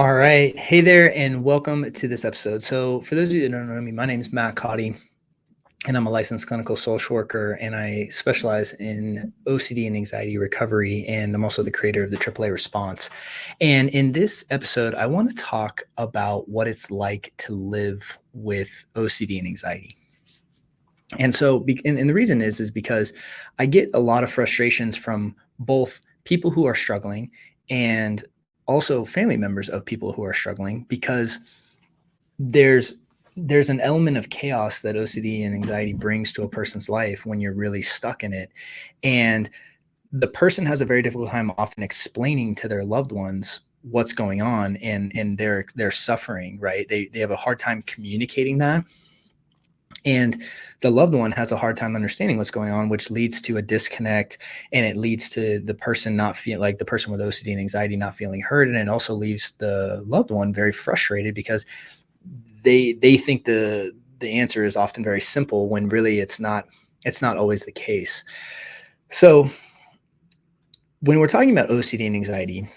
All right. Hey there, and welcome to this episode. So, for those of you that don't know me, my name is Matt Cotty, and I'm a licensed clinical social worker, and I specialize in OCD and anxiety recovery. And I'm also the creator of the AAA response. And in this episode, I want to talk about what it's like to live with OCD and anxiety. And so, and the reason is because I get a lot of frustrations from both people who are struggling and also family members of people who are struggling because there's there's an element of chaos that OCD and anxiety brings to a person's life when you're really stuck in it. And the person has a very difficult time often explaining to their loved ones what's going on and they're suffering, right? They have a hard time communicating that, and the loved one has a hard time understanding what's going on, which leads to a disconnect, and it leads to the person not feel like the person with OCD and anxiety not feeling heard, and it also leaves the loved one very frustrated because they think the answer is often very simple when really it's not always the case. So when we're talking about OCD and anxiety,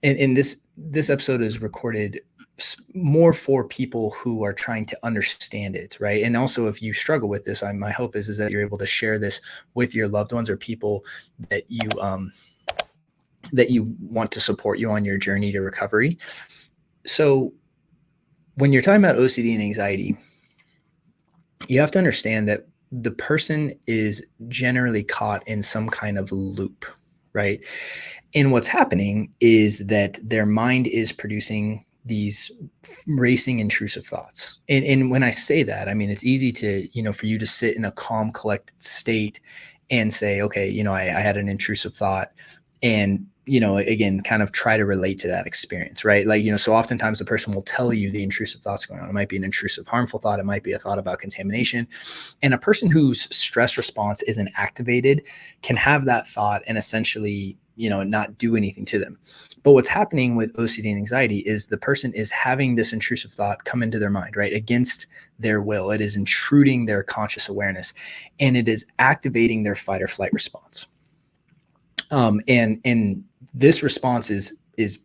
and this episode is recorded more for people who are trying to understand it, right? And also, if you struggle with this, my hope is that you're able to share this with your loved ones or people that you want to support you on your journey to recovery. So, when you're talking about OCD and anxiety, you have to understand that the person is generally caught in some kind of loop, right? And what's happening is that their mind is producing these racing intrusive thoughts. And when I say that, I mean, it's easy to, for you to sit in a calm, collected state and say, okay, I had an intrusive thought, and again, kind of try to relate to that experience, right? Like, so oftentimes the person will tell you the intrusive thoughts going on. It might be an intrusive harmful thought, it might be a thought about contamination. And a person whose stress response isn't activated can have that thought and essentially not do anything to them. But what's happening with OCD and anxiety is the person is having this intrusive thought come into their mind, right, against their will. It is intruding their conscious awareness, and it is activating their fight or flight response. And this response is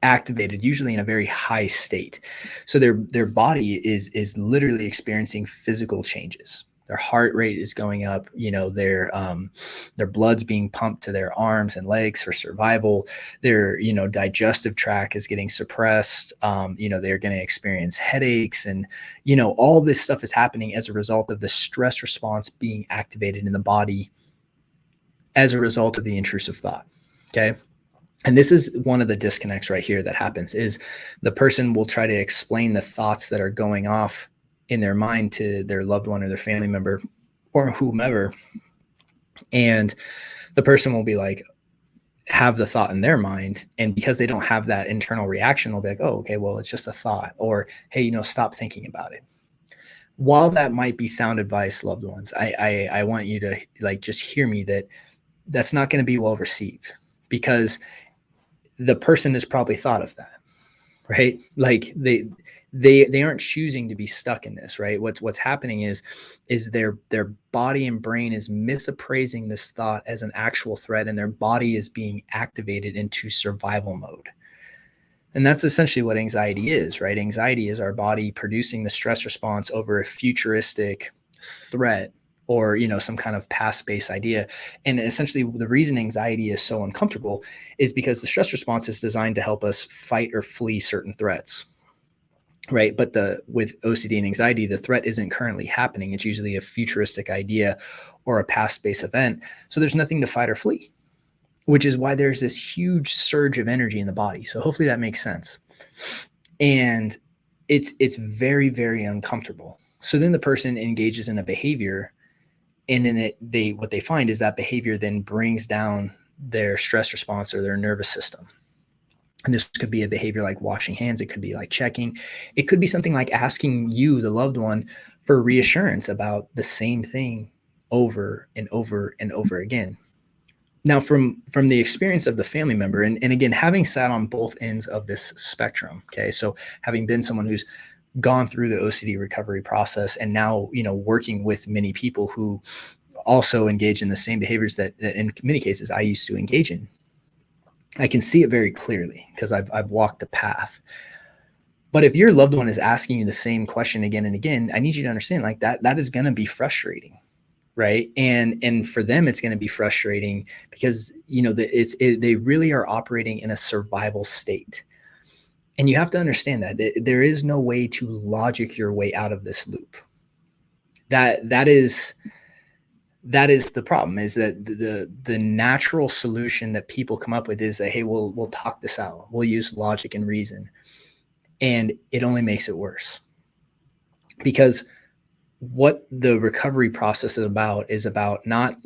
activated usually in a very high state. So their body is literally experiencing physical changes. Their heart rate is going up, their blood's being pumped to their arms and legs for survival. Their digestive tract is getting suppressed. They're going to experience headaches, and all this stuff is happening as a result of the stress response being activated in the body as a result of the intrusive thought. Okay. And this is one of the disconnects right here that happens is the person will try to explain the thoughts that are going off in their mind to their loved one or their family member or whomever. And the person will be like, have the thought in their mind. And because they don't have that internal reaction, they'll be like, oh, okay, well, it's just a thought. Or, hey, stop thinking about it. While that might be sound advice, loved ones, I want you to just hear me that that's not going to be well received, because the person has probably thought of that, right? Like they aren't choosing to be stuck in this, right? What's happening is their body and brain is misappraising this thought as an actual threat, and their body is being activated into survival mode. And that's essentially what anxiety is, right? Anxiety is our body producing the stress response over a futuristic threat or some kind of past-based idea. And essentially the reason anxiety is so uncomfortable is because the stress response is designed to help us fight or flee certain threats, right? But with OCD and anxiety, the threat isn't currently happening. It's usually a futuristic idea or a past-based event. So there's nothing to fight or flee, which is why there's this huge surge of energy in the body. So hopefully that makes sense. And it's very, very uncomfortable. So then the person engages in a behavior, and then what they find is that behavior then brings down their stress response or their nervous system. And this could be a behavior like washing hands. It could be like checking. It could be something like asking you, the loved one, for reassurance about the same thing over and over and over again. Now, from the experience of the family member, and again, having sat on both ends of this spectrum, okay, so having been someone who's gone through the OCD recovery process and now, working with many people who also engage in the same behaviors that in many cases I used to engage in. I can see it very clearly because I've walked the path. But if your loved one is asking you the same question again and again, I need you to understand like that is going to be frustrating, right? And for them it's going to be frustrating because they really are operating in a survival state. And you have to understand that there is no way to logic your way out of this loop. That is the problem, is that the natural solution that people come up with is that, hey, we'll talk this out, we'll use logic and reason, and it only makes it worse. Because what the recovery process is about not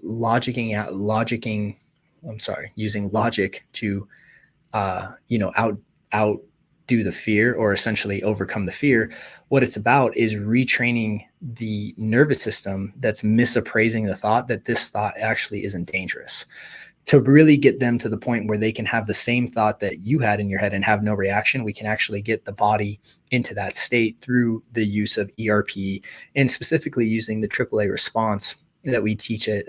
using logic to outdo the fear or essentially overcome the fear. What it's about is retraining the nervous system that's misappraising the thought that this thought actually isn't dangerous, to really get them to the point where they can have the same thought that you had in your head and have no reaction. We can actually get the body into that state through the use of ERP, and specifically using the AAA response that we teach at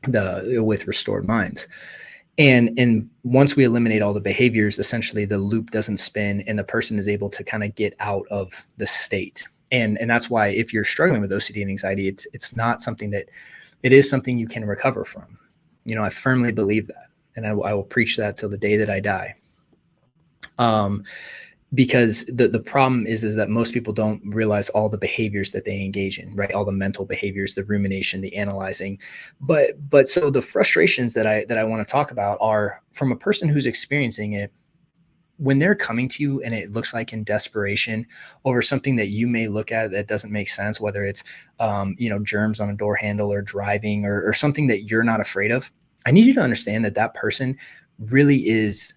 with Restored Minds. And once we eliminate all the behaviors, essentially the loop doesn't spin and the person is able to kind of get out of the state. And that's why if you're struggling with OCD and anxiety, it's not something that, it is something you can recover from. I firmly believe that, and I will preach that till the day that I die. Because the problem is that most people don't realize all the behaviors that they engage in, right? All the mental behaviors, the rumination, the analyzing. But so the frustrations that I want to talk about are from a person who's experiencing it. When they're coming to you and it looks like in desperation over something that you may look at that doesn't make sense, whether it's germs on a door handle or driving or something that you're not afraid of, I need you to understand that person really is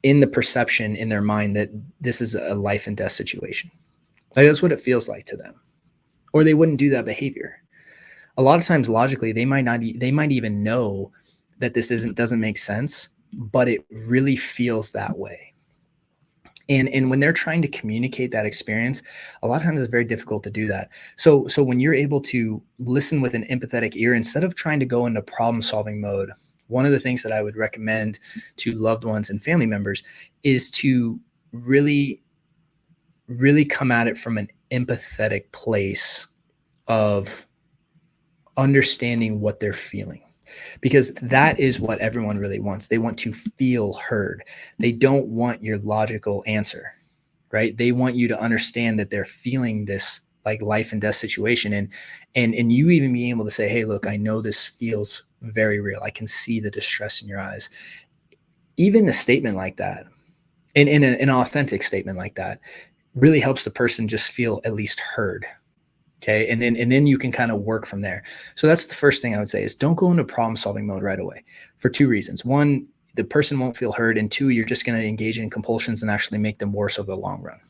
in the perception in their mind that this is a life and death situation. Like, that's what it feels like to them, or they wouldn't do that behavior. A lot of times logically they might even know that this doesn't make sense, but it really feels that way. And when they're trying to communicate that experience, a lot of times it's very difficult to do that. So when you're able to listen with an empathetic ear instead of trying to go into problem solving mode, one of the things that I would recommend to loved ones and family members is to really, really come at it from an empathetic place of understanding what they're feeling. Because that is what everyone really wants. They want to feel heard. They don't want your logical answer, right? They want you to understand that they're feeling this like life and death situation. And you even being able to say, hey, look, I know this feels very real. I can see the distress in your eyes. Even a statement like that, and an authentic statement like that, really helps the person just feel at least heard. Okay. And then you can kind of work from there. So that's the first thing I would say, is don't go into problem solving mode right away, for two reasons. One, the person won't feel heard. And two, you're just going to engage in compulsions and actually make them worse over the long run.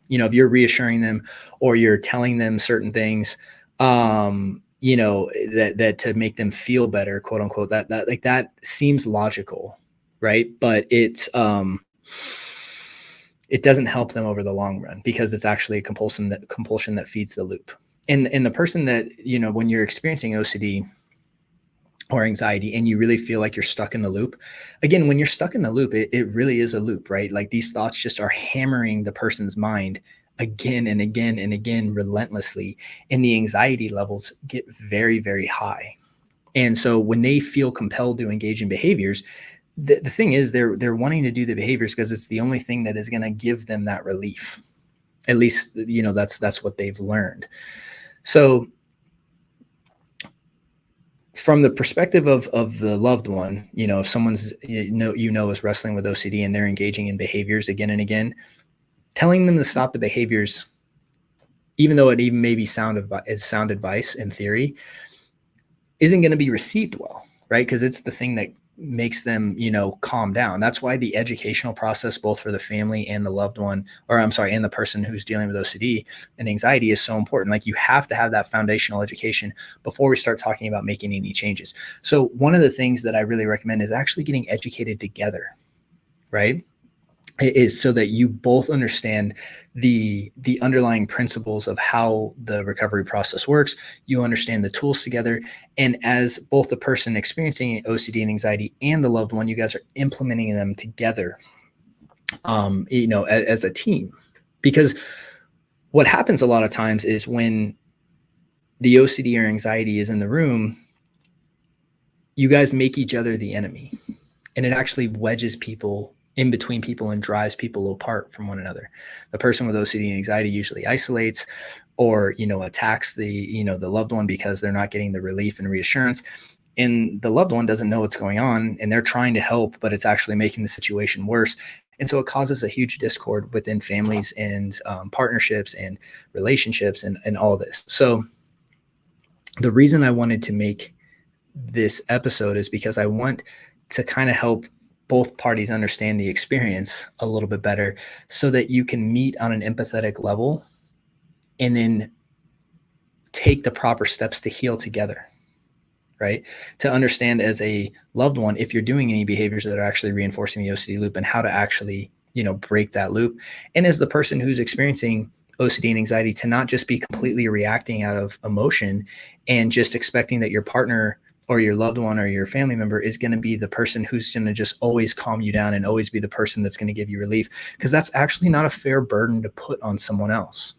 If you're reassuring them or you're telling them certain things, that to make them feel better, quote unquote, that seems logical. Right. But it doesn't help them over the long run, because it's actually a compulsion that feeds the loop. And the person that, when you're experiencing OCD or anxiety and you really feel like you're stuck in the loop, again, when you're stuck in the loop, it really is a loop, right? Like, these thoughts just are hammering the person's mind again and again and again relentlessly. And the anxiety levels get very, very high. And so when they feel compelled to engage in behaviors, the thing is they're wanting to do the behaviors because it's the only thing that is going to give them that relief. At least, that's what they've learned. So from the perspective of the loved one, if someone's, is wrestling with OCD and they're engaging in behaviors again and again, telling them to stop the behaviors, even though it even maybe sound advice in theory, isn't going to be received well, right? Because it's the thing that makes them, calm down. That's why the educational process, both for the family and the loved one, and the person who's dealing with OCD and anxiety, is so important. Like, you have to have that foundational education before we start talking about making any changes. So one of the things that I really recommend is actually getting educated together, right? is so that you both understand the underlying principles of how the recovery process works. You understand the tools together, and as both the person experiencing OCD and anxiety and the loved one, you guys are implementing them together, as a team. Because what happens a lot of times is when the OCD or anxiety is in the room, you guys make each other the enemy, and it actually wedges people in between people and drives people apart from one another. The person with OCD and anxiety usually isolates or, attacks the loved one because they're not getting the relief and reassurance. And the loved one doesn't know what's going on, and they're trying to help, but it's actually making the situation worse. And so it causes a huge discord within families and partnerships and relationships and all this. So the reason I wanted to make this episode is because I want to kind of help both parties understand the experience a little bit better so that you can meet on an empathetic level and then take the proper steps to heal together, right? To understand as a loved one, if you're doing any behaviors that are actually reinforcing the OCD loop and how to actually, break that loop. And as the person who's experiencing OCD and anxiety, to not just be completely reacting out of emotion and just expecting that your partner or your loved one or your family member is going to be the person who's going to just always calm you down and always be the person that's going to give you relief, because that's actually not a fair burden to put on someone else.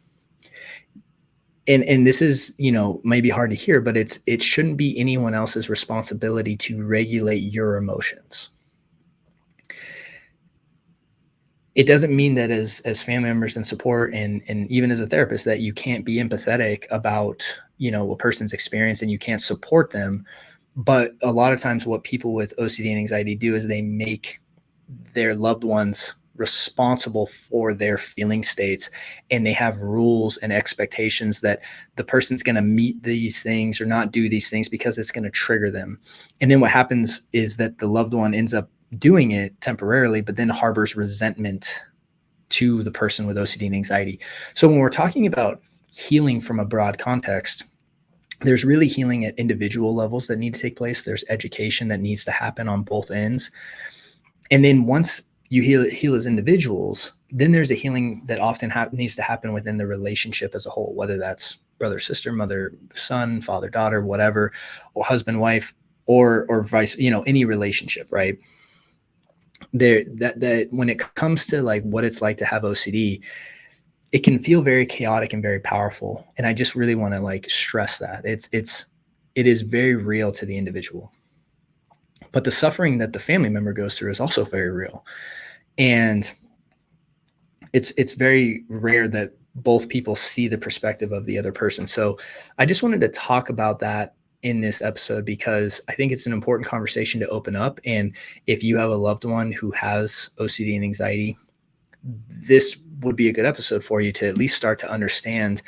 And this is, maybe hard to hear, but it shouldn't be anyone else's responsibility to regulate your emotions. It doesn't mean that as family members and support and even as a therapist that you can't be empathetic about, a person's experience and you can't support them. But a lot of times what people with OCD and anxiety do is they make their loved ones responsible for their feeling states, and they have rules and expectations that the person's going to meet these things or not do these things because it's going to trigger them. And then what happens is that the loved one ends up doing it temporarily, but then harbors resentment to the person with OCD and anxiety. So when we're talking about healing from a broad context, there's really healing at individual levels that need to take place. There's education that needs to happen on both ends. And then once you heal as individuals, then there's a healing that often needs to happen within the relationship as a whole, whether that's brother, sister, mother, son, father, daughter, whatever, or husband, wife, or vice, any relationship, right? That when it comes to like what it's like to have OCD, it can feel very chaotic and very powerful. And I just really want to like stress that it is very real to the individual. But the suffering that the family member goes through is also very real. And it's very rare that both people see the perspective of the other person. So I just wanted to talk about that in this episode because I think it's an important conversation to open up. And if you have a loved one who has OCD and anxiety, this would be a good episode for you to at least start to understand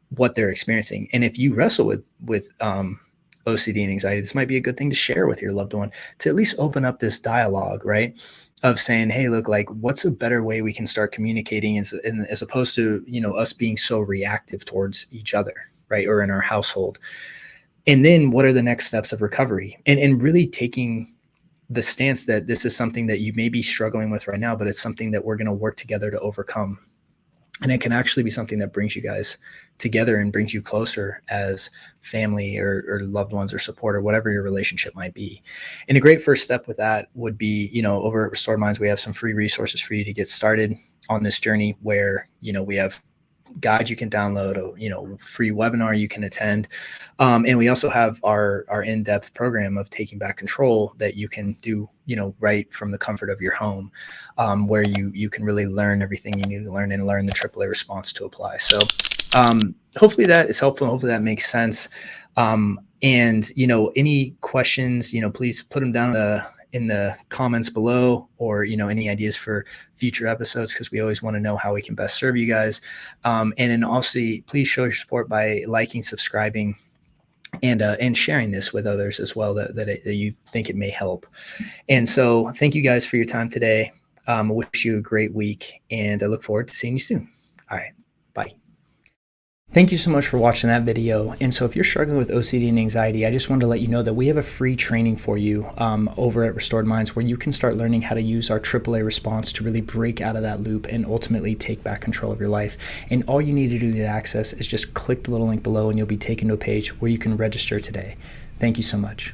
what they're experiencing. And if you wrestle with OCD and anxiety, this might be a good thing to share with your loved one to at least open up this dialogue, right? Of saying, hey, look, like, what's a better way we can start communicating as opposed to, us being so reactive towards each other, right? Or in our household. And then what are the next steps of recovery? And really taking the stance that this is something that you may be struggling with right now, but it's something that we're going to work together to overcome. And it can actually be something that brings you guys together and brings you closer as family or loved ones or support or whatever your relationship might be. And a great first step with that would be, over at Restored Minds, we have some free resources for you to get started on this journey where, we have guides you can download, a free webinar you can attend. And we also have our in-depth program of taking back control that you can do, right from the comfort of your home, where you can really learn everything you need to learn and learn the AAA response to apply. So hopefully that is helpful. Hopefully that makes sense. And, any questions, please put them down in the comments below, or, any ideas for future episodes, because we always want to know how we can best serve you guys. And then also please show your support by liking, subscribing, and sharing this with others as well that you think it may help. And so thank you guys for your time today. I wish you a great week, and I look forward to seeing you soon. All right. Bye. Thank you so much for watching that video. And so if you're struggling with OCD and anxiety, I just wanted to let you know that we have a free training for you over at Restored Minds, where you can start learning how to use our AAA response to really break out of that loop and ultimately take back control of your life. And all you need to do to access is just click the little link below and you'll be taken to a page where you can register today. Thank you so much.